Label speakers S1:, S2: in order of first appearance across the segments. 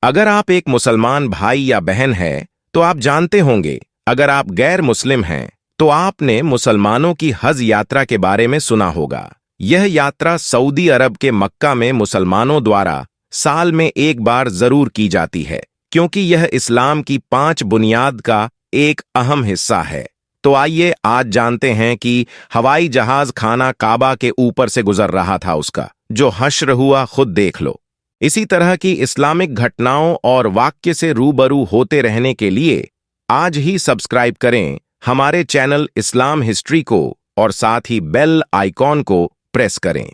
S1: अगर आप एक मुसलमान भाई या बहन हैं, तो आप जानते होंगे। अगर आप गैर मुस्लिम हैं, तो आपने मुसलमानों की हज यात्रा के बारे में सुना होगा। यह यात्रा सऊदी अरब के मक्का में मुसलमानों द्वारा साल में एक बार जरूर की जाती है, क्योंकि यह इस्लाम की 5 बुनियाद का एक अहम हिस्सा है। तो आइए आज जानते हैं कि हवाई जहाज खाना काबा के ऊपर से गुजर रहा था, उसका जो हश्र हुआ खुद देख लो। इसी तरह की इस्लामिक घटनाओं और वाक्य से रूबरू होते रहने के लिए आज ही सब्सक्राइब करें हमारे चैनल इस्लाम हिस्ट्री को और साथ ही बेल आइकॉन को प्रेस करें।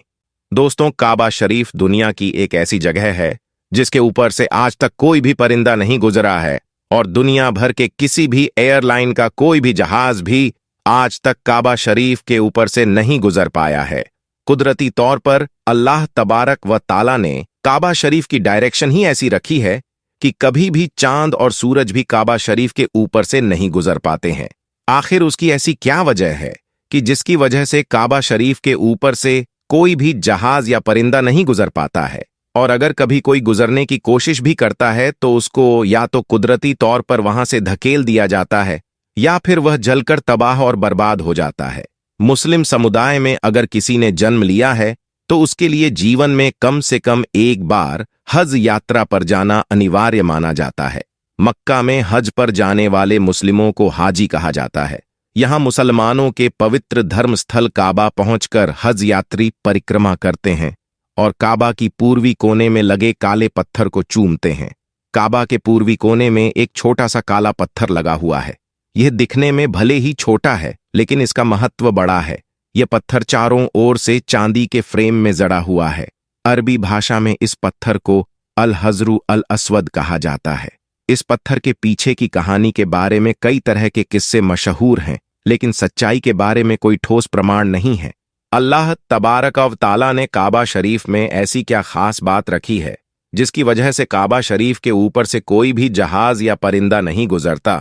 S1: दोस्तों, काबा शरीफ दुनिया की एक ऐसी जगह है जिसके ऊपर से आज तक कोई भी परिंदा नहीं गुजरा है और दुनिया भर के किसी भी एयरलाइन का कोई भी जहाज भी आज तक काबा शरीफ के ऊपर से नहीं गुजर पाया है। कुदरती तौर पर अल्लाह तबारक व ताला ने काबा शरीफ की डायरेक्शन ही ऐसी रखी है कि कभी भी चांद और सूरज भी काबा शरीफ के ऊपर से नहीं गुजर पाते हैं। आखिर उसकी ऐसी क्या वजह है कि जिसकी वजह से काबा शरीफ के ऊपर से कोई भी जहाज या परिंदा नहीं गुजर पाता है, और अगर कभी कोई गुजरने की कोशिश भी करता है तो उसको या तो कुदरती तौर पर वहां से धकेल दिया जाता है या फिर वह जलकर तबाह और बर्बाद हो जाता है। मुस्लिम समुदाय में अगर किसी ने जन्म लिया है तो उसके लिए जीवन में कम से कम एक बार हज यात्रा पर जाना अनिवार्य माना जाता है। मक्का में हज पर जाने वाले मुस्लिमों को हाजी कहा जाता है। यहां मुसलमानों के पवित्र धर्म स्थल काबा पहुंचकर हज यात्री परिक्रमा करते हैं और काबा की पूर्वी कोने में लगे काले पत्थर को चूमते हैं। काबा के पूर्वी कोने में एक छोटा सा काला पत्थर लगा हुआ है। यह दिखने में भले ही छोटा है, लेकिन इसका महत्व बड़ा है। यह पत्थर चारों ओर से चांदी के फ्रेम में जड़ा हुआ है। अरबी भाषा में इस पत्थर को अल हजरू अल अस्वद कहा जाता है। इस पत्थर के पीछे की कहानी के बारे में कई तरह के किस्से मशहूर हैं, लेकिन सच्चाई के बारे में कोई ठोस प्रमाण नहीं है। अल्लाह तबारक व ताला ने काबा शरीफ में ऐसी क्या खास बात रखी है जिसकी वजह से काबा शरीफ के ऊपर से कोई भी जहाज या परिंदा नहीं गुजरता?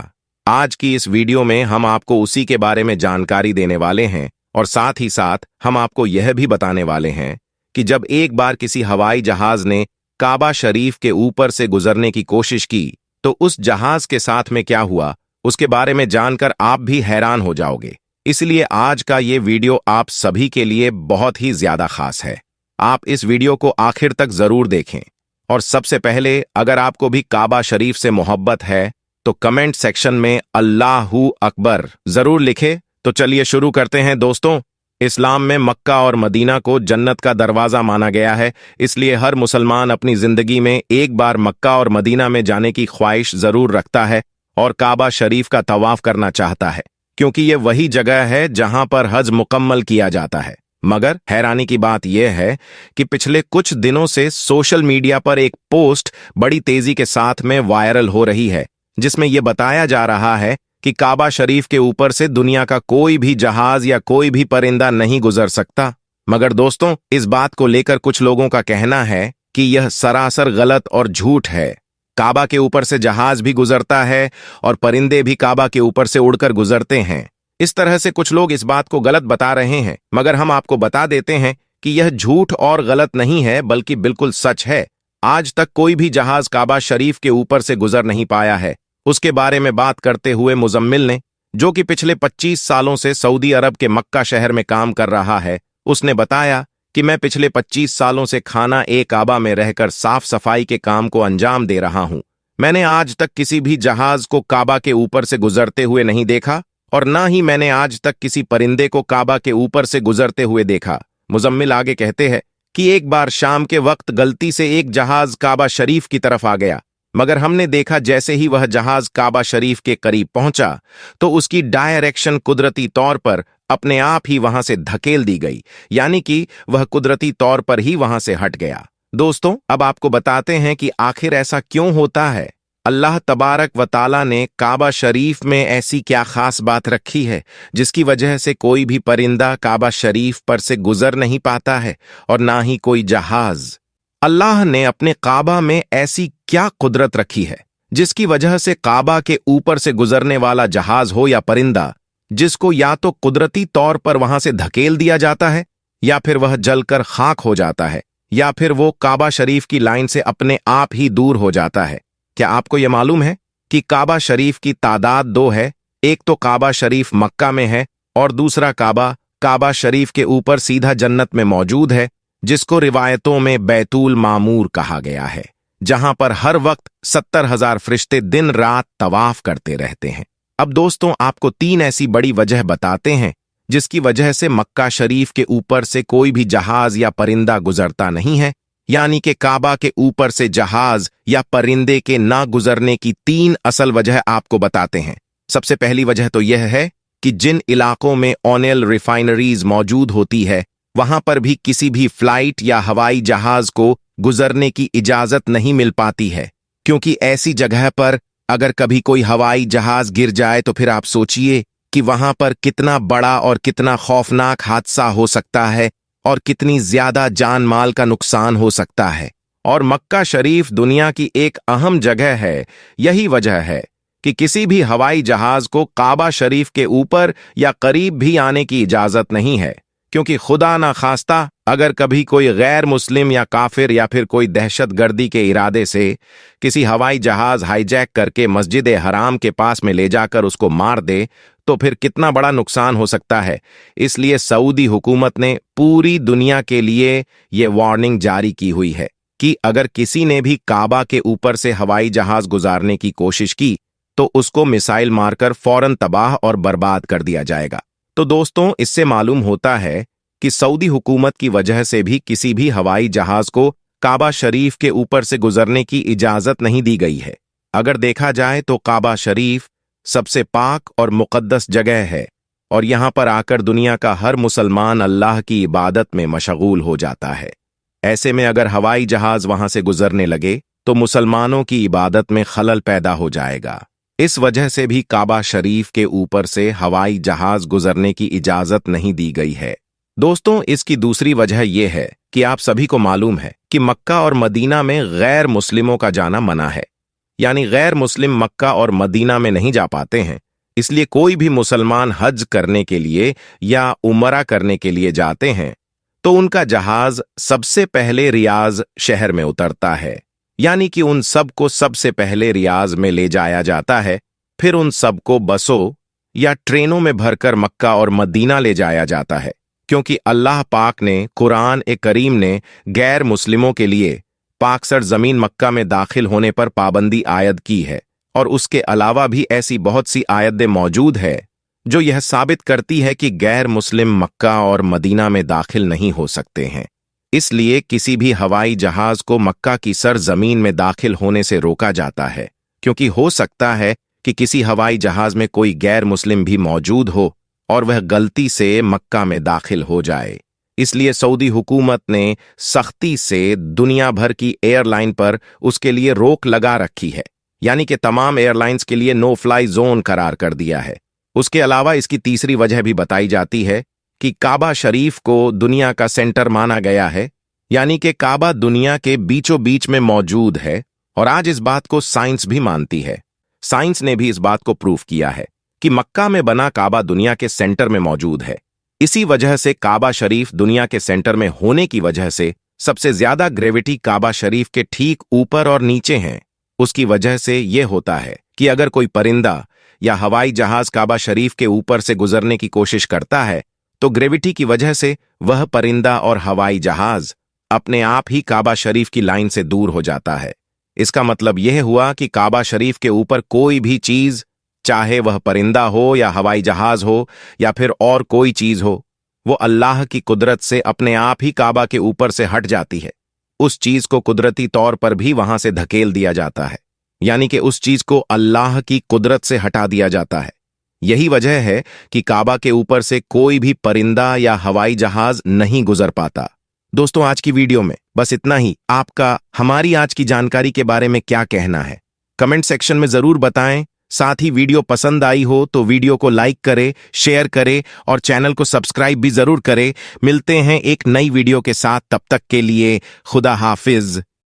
S1: आज की इस वीडियो में हम आपको उसी के बारे में जानकारी देने वाले हैं और साथ ही साथ हम आपको यह भी बताने वाले हैं कि जब एक बार किसी हवाई जहाज ने काबा शरीफ के ऊपर से गुजरने की कोशिश की तो उस जहाज के साथ में क्या हुआ, उसके बारे में जानकर आप भी हैरान हो जाओगे। इसलिए आज का ये वीडियो आप सभी के लिए बहुत ही ज्यादा खास है। आप इस वीडियो को आखिर तक जरूर देखें। और सबसे पहले, अगर आपको भी काबा शरीफ से मोहब्बत है तो कमेंट सेक्शन में अल्लाहू अकबर जरूर लिखे। तो चलिए शुरू करते हैं। दोस्तों, इस्लाम में मक्का और मदीना को जन्नत का दरवाजा माना गया है, इसलिए हर मुसलमान अपनी जिंदगी में एक बार मक्का और मदीना में जाने की ख्वाहिश जरूर रखता है और काबा शरीफ का तवाफ करना चाहता है, क्योंकि ये वही जगह है जहां पर हज मुकम्मल किया जाता है। मगर हैरानी की बात यह है कि पिछले कुछ दिनों से सोशल मीडिया पर एक पोस्ट बड़ी तेजी के साथ में वायरल हो रही है, जिसमें यह बताया जा रहा है कि काबा शरीफ के ऊपर से दुनिया का कोई भी जहाज या कोई भी परिंदा नहीं गुजर सकता। मगर दोस्तों, इस बात को लेकर कुछ लोगों का कहना है कि यह सरासर गलत और झूठ है। काबा के ऊपर से जहाज भी गुजरता है और परिंदे भी काबा के ऊपर से उड़कर गुजरते हैं। इस तरह से कुछ लोग इस बात को गलत बता रहे हैं, मगर हम आपको बता देते हैं कि यह झूठ और गलत नहीं है, बल्कि बिल्कुल सच है। आज तक कोई भी जहाज काबा शरीफ के ऊपर से गुजर नहीं पाया है। उसके बारे में बात करते हुए मुजम्मिल ने, जो कि पिछले 25 सालों से सऊदी अरब के मक्का शहर में काम कर रहा है, उसने बताया कि मैं पिछले 25 सालों से खाना ए काबा में रहकर साफ सफाई के काम को अंजाम दे रहा हूं। मैंने आज तक किसी भी जहाज को काबा के ऊपर से गुजरते हुए नहीं देखा और ना ही मैंने आज तक किसी परिंदे को काबा के ऊपर से गुजरते हुए देखा। मुजम्मिल आगे कहते हैं कि एक बार शाम के वक्त गलती से एक जहाज काबा शरीफ की तरफ आ गया, मगर हमने देखा जैसे ही वह जहाज काबा शरीफ के करीब पहुंचा तो उसकी डायरेक्शन कुदरती तौर पर अपने आप ही वहां से धकेल दी गई, यानी कि वह कुदरती तौर पर ही वहां से हट गया। दोस्तों, अब आपको बताते हैं कि आखिर ऐसा क्यों होता है। अल्लाह तबारक व ताला ने काबा शरीफ में ऐसी क्या खास बात रखी है जिसकी वजह से कोई भी परिंदा काबा शरीफ पर से गुजर नहीं पाता है और ना ही कोई जहाज। अल्लाह ने अपने काबा में ऐसी क्या कुदरत रखी है जिसकी वजह से काबा के ऊपर से गुजरने वाला जहाज हो या परिंदा, जिसको या तो कुदरती तौर पर वहां से धकेल दिया जाता है या फिर वह जलकर खाक हो जाता है, या फिर वो काबा शरीफ की लाइन से अपने आप ही दूर हो जाता है। क्या आपको यह मालूम है कि काबा शरीफ की तादाद दो है? एक तो काबा शरीफ मक्का में है और दूसरा काबा शरीफ के ऊपर सीधा जन्नत में मौजूद है, जिसको रिवायतों में बैतुल मामूर कहा गया है, जहां पर हर वक्त 70,000 फरिश्ते दिन रात तवाफ करते रहते हैं। अब दोस्तों, आपको 3 ऐसी बड़ी वजह बताते हैं जिसकी वजह से मक्का शरीफ के ऊपर से कोई भी जहाज या परिंदा गुजरता नहीं है। यानी कि काबा के ऊपर से जहाज या परिंदे के ना गुजरने की 3 असल वजह आपको बताते हैं। सबसे पहली वजह तो यह है कि जिन इलाकों में ऑयल रिफाइनरीज मौजूद होती है, वहां पर भी किसी भी फ्लाइट या हवाई जहाज को गुजरने की इजाजत नहीं मिल पाती है, क्योंकि ऐसी जगह पर अगर कभी कोई हवाई जहाज गिर जाए तो फिर आप सोचिए कि वहां पर कितना बड़ा और कितना खौफनाक हादसा हो सकता है और कितनी ज्यादा जान माल का नुकसान हो सकता है। और मक्का शरीफ दुनिया की एक अहम जगह है। यही वजह है कि किसी भी हवाई जहाज को काबा शरीफ के ऊपर या करीब भी आने की इजाजत नहीं है, क्योंकि खुदा ना खास्ता अगर कभी कोई गैर मुस्लिम या काफिर या फिर कोई दहशतगर्दी के इरादे से किसी हवाई जहाज हाईजैक करके मस्जिद हराम के पास में ले जाकर उसको मार दे तो फिर कितना बड़ा नुकसान हो सकता है। इसलिए सऊदी हुकूमत ने पूरी दुनिया के लिए ये वार्निंग जारी की हुई है कि अगर किसी ने भी काबा के ऊपर से हवाई जहाज गुजारने की कोशिश की तो उसको मिसाइल मारकर फौरन तबाह और बर्बाद कर दिया जाएगा। तो दोस्तों, इससे मालूम होता है कि सऊदी हुकूमत की वजह से भी किसी भी हवाई जहाज को काबा शरीफ के ऊपर से गुजरने की इजाजत नहीं दी गई है। अगर देखा जाए तो काबा शरीफ सबसे पाक और मुकद्दस जगह है और यहां पर आकर दुनिया का हर मुसलमान अल्लाह की इबादत में मशगूल हो जाता है। ऐसे में अगर हवाई जहाज वहां से गुजरने लगे तो मुसलमानों की इबादत में खलल पैदा हो जाएगा। इस वजह से भी काबा शरीफ के ऊपर से हवाई जहाज गुजरने की इजाजत नहीं दी गई है। दोस्तों, इसकी दूसरी वजह यह है कि आप सभी को मालूम है कि मक्का और मदीना में गैर मुस्लिमों का जाना मना है। यानी गैर मुस्लिम मक्का और मदीना में नहीं जा पाते हैं। इसलिए कोई भी मुसलमान हज करने के लिए या उमरा करने के लिए जाते हैं तो उनका जहाज सबसे पहले रियाज शहर में उतरता है। यानी कि उन सब को सबसे पहले रियाज में ले जाया जाता है, फिर उन सब को बसों या ट्रेनों में भरकर मक्का और मदीना ले जाया जाता है, क्योंकि अल्लाह पाक ने कुरान ए करीम ने गैर मुस्लिमों के लिए पाकसर जमीन मक्का में दाखिल होने पर पाबंदी आयद की है। और उसके अलावा भी ऐसी बहुत सी आयतें मौजूद है जो यह साबित करती है कि गैर मुस्लिम मक्का और मदीना में दाखिल नहीं हो सकते हैं। इसलिए किसी भी हवाई जहाज को मक्का की सरजमीन में दाखिल होने से रोका जाता है, क्योंकि हो सकता है कि किसी हवाई जहाज में कोई गैर मुस्लिम भी मौजूद हो और वह गलती से मक्का में दाखिल हो जाए। इसलिए सऊदी हुकूमत ने सख्ती से दुनिया भर की एयरलाइन पर उसके लिए रोक लगा रखी है। यानी कि तमाम एयरलाइंस के लिए नो फ्लाई जोन करार कर दिया है। उसके अलावा इसकी तीसरी वजह भी बताई जाती है कि काबा शरीफ को दुनिया का सेंटर माना गया है। यानी कि काबा दुनिया के बीचों बीच में मौजूद है और आज इस बात को साइंस भी मानती है। साइंस ने भी इस बात को प्रूफ किया है कि मक्का में बना काबा दुनिया के सेंटर में मौजूद है। इसी वजह से काबा शरीफ दुनिया के सेंटर में होने की वजह से सबसे ज्यादा ग्रेविटी काबा शरीफ के ठीक ऊपर और नीचे हैं। उसकी वजह से यह होता है कि अगर कोई परिंदा या हवाई जहाज काबा शरीफ के ऊपर से गुजरने की कोशिश करता है तो ग्रेविटी की वजह से वह परिंदा और हवाई जहाज अपने आप ही काबा शरीफ की लाइन से दूर हो जाता है। इसका मतलब यह हुआ कि काबा शरीफ के ऊपर कोई भी चीज, चाहे वह परिंदा हो या हवाई जहाज हो या फिर और कोई चीज हो, वो अल्लाह की कुदरत से अपने आप ही काबा के ऊपर से हट जाती है। उस चीज को कुदरती तौर पर भी वहां से धकेल दिया जाता है। यानी कि उस चीज को अल्लाह की कुदरत से हटा दिया जाता है। यही वजह है कि काबा के ऊपर से कोई भी परिंदा या हवाई जहाज नहीं गुजर पाता। दोस्तों, आज की वीडियो में बस इतना ही। आपका हमारी आज की जानकारी के बारे में क्या कहना है, कमेंट सेक्शन में जरूर बताएं। साथ ही वीडियो पसंद आई हो तो वीडियो को लाइक करें, शेयर करें और चैनल को सब्सक्राइब भी जरूर करें। मिलते हैं एक नई वीडियो के साथ, तब तक के लिए खुदा हाफिज।